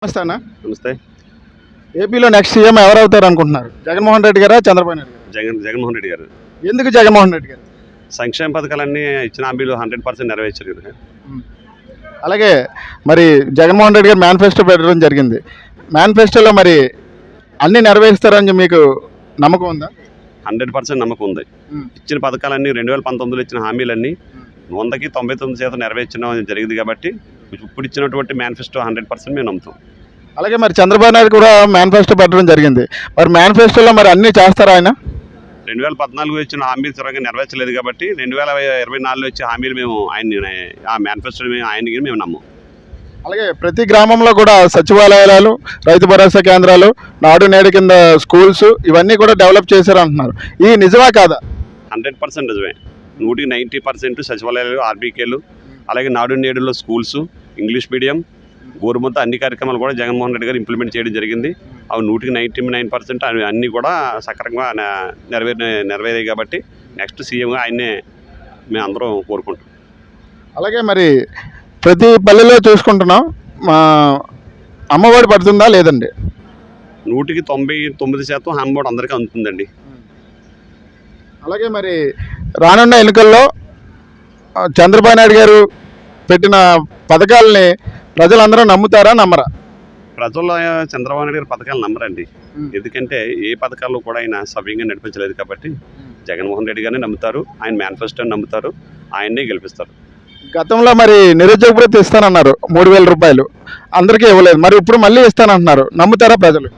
నమస్తే అన్న. నమస్తే. ఏపీలో నెక్స్ట్ సీఎం ఎవరు అవుతారు అనుకుంటున్నారు? జగన్మోహన్ రెడ్డి గారా, చంద్రబాబు నాయుడు గారు? జగన్మోహన్ రెడ్డి గారు ఎందుకు జగన్మోహన్ రెడ్డి గారు? సంక్షేమ పథకాలన్నీ ఇచ్చిన హామీలు 100% నెరవేర్చారు కదా. అలాగే మరి జగన్మోహన్ రెడ్డి గారు మేనిఫెస్టో పెట్టడం జరిగింది. మేనిఫెస్టోలో మరి అన్నీ నెరవేరుస్తారని మీకు నమ్మకం ఉందా? 100% నమ్మకం ఉంది. ఇచ్చిన పథకాలన్నీ 2019లో ఇచ్చిన హామీలన్నీ 100కి 99% నెరవేర్చడం జరిగింది కాబట్టి ఇప్పుడు ఇచ్చినటువంటి మేనిఫెస్టో 100% మేము నమ్ముతాం. అలాగే మరి చంద్రబాబు నాయుడు కూడా మేనిఫెస్టో పెట్టడం జరిగింది. మరి మేనిఫెస్టోలో మరి అన్నీ చేస్తారా ఆయన? 2014 ఇచ్చిన హామీలు త్వరగా నెరవేర్చలేదు కాబట్టి 2024లో ఇచ్చే హామీలు మేము ఆ మేనిఫెస్టో ఆయనకి మేము నమ్మం. అలాగే ప్రతి గ్రామంలో కూడా సచివాలయాలు, రైతు భరోసా కేంద్రాలు, నాడు నేడు కింద స్కూల్స్ ఇవన్నీ కూడా డెవలప్ చేశారు అంటున్నారు. ఈ నిజమా కాదా? 100% నిజమే. 90% సచివాలయాలు, ఆర్బీకేలు, అలాగే నాడు నేడులో స్కూల్స్, ఇంగ్లీష్ మీడియం, గోరుముద్ద అన్ని కార్యక్రమాలు కూడా జగన్మోహన్ రెడ్డి గారు ఇంప్లిమెంట్ చేయడం జరిగింది. అవి 99% అన్నీ కూడా సక్రమంగా నెరవేరాయి కాబట్టి నెక్స్ట్ సీఎంగా ఆయన్నే మేము అందరం కోరుకుంటాం. అలాగే మరి ప్రతి పల్లెలో చూసుకుంటున్నాం, మా అమ్మఒడి పడుతుందా లేదండి? 99% హామీ అందరికీ అందుతుందండి. అలాగే మరి రానున్న ఎన్నికల్లో చంద్రబాబు నాయుడు గారు పెట్టిన పథకాలని ప్రజలందరూ నమ్ముతారా, నమ్మరా? ప్రజల్లో చంద్రబాబు నాయుడు గారి పథకాలు నమ్మరండి. ఎందుకంటే ఏ పథకాలు కూడా ఆయన సవ్యంగా నడిపించలేదు కాబట్టి జగన్మోహన్ రెడ్డి గారిని నమ్ముతారు. ఆయన మేనిఫెస్టోని నమ్ముతారు. ఆయన్నే గెలిపిస్తారు. గతంలో మరి నిరుద్యోగ భృతి ఇస్తానన్నారు, 3,000 రూపాయలు అందరికీ ఇవ్వలేదు. మరి ఇప్పుడు మళ్ళీ ఇస్తానంటున్నారు, నమ్ముతారా ప్రజలు?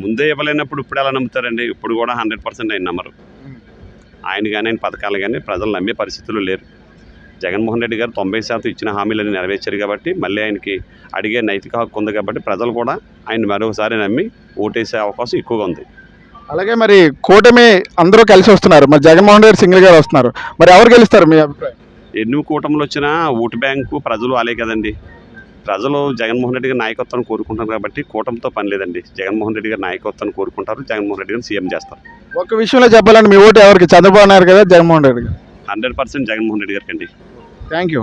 ముందే ఇవ్వలేనప్పుడు ఇప్పుడు ఎలా నమ్ముతారండి? ఇప్పుడు కూడా 100% ఆయన నమ్మరు. ఆయన కానీ ఆయన పథకాలు కానీ ప్రజలు నమ్మే పరిస్థితులు లేరు. జగన్మోహన్ రెడ్డి గారు 90% ఇచ్చిన హామీలను నెరవేర్చారు కాబట్టి మళ్ళీ ఆయనకి అడిగే నైతిక హక్కు ఉంది కాబట్టి ప్రజలు కూడా ఆయన మరొకసారి నమ్మి ఓటేసే అవకాశం ఎక్కువగా ఉంది. అలాగే మరి కూటమి అందరూ కలిసి వస్తున్నారు, మరి జగన్మోహన్ రెడ్డి సింగిల్ గారు వస్తున్నారు, మరి ఎవరు గెలుస్తారు మీ అభిప్రాయం? ఎన్ని కూటములు వచ్చినా ఓటు బ్యాంకు ప్రజలు అలే కదండి. ప్రజలు జగన్మోహన్ రెడ్డి గారి నాయకత్వాన్ని కోరుకుంటారు కాబట్టి కూటమితో పని లేదండి. జగన్మోహన్ రెడ్డి గారి నాయకత్వాన్ని కోరుకుంటారు. జగన్మోహన్ రెడ్డి గారిని సీఎం చేస్తారు. ఒక విషయంలో చెప్పాలంటే మీ ఓటు ఎవరికి? చంద్రబాబు నాయుడు కదా, జగన్మోహన్ రెడ్డి గారు? 100% జగన్మోహన్ రెడ్డి గారికి అండి. Thank you.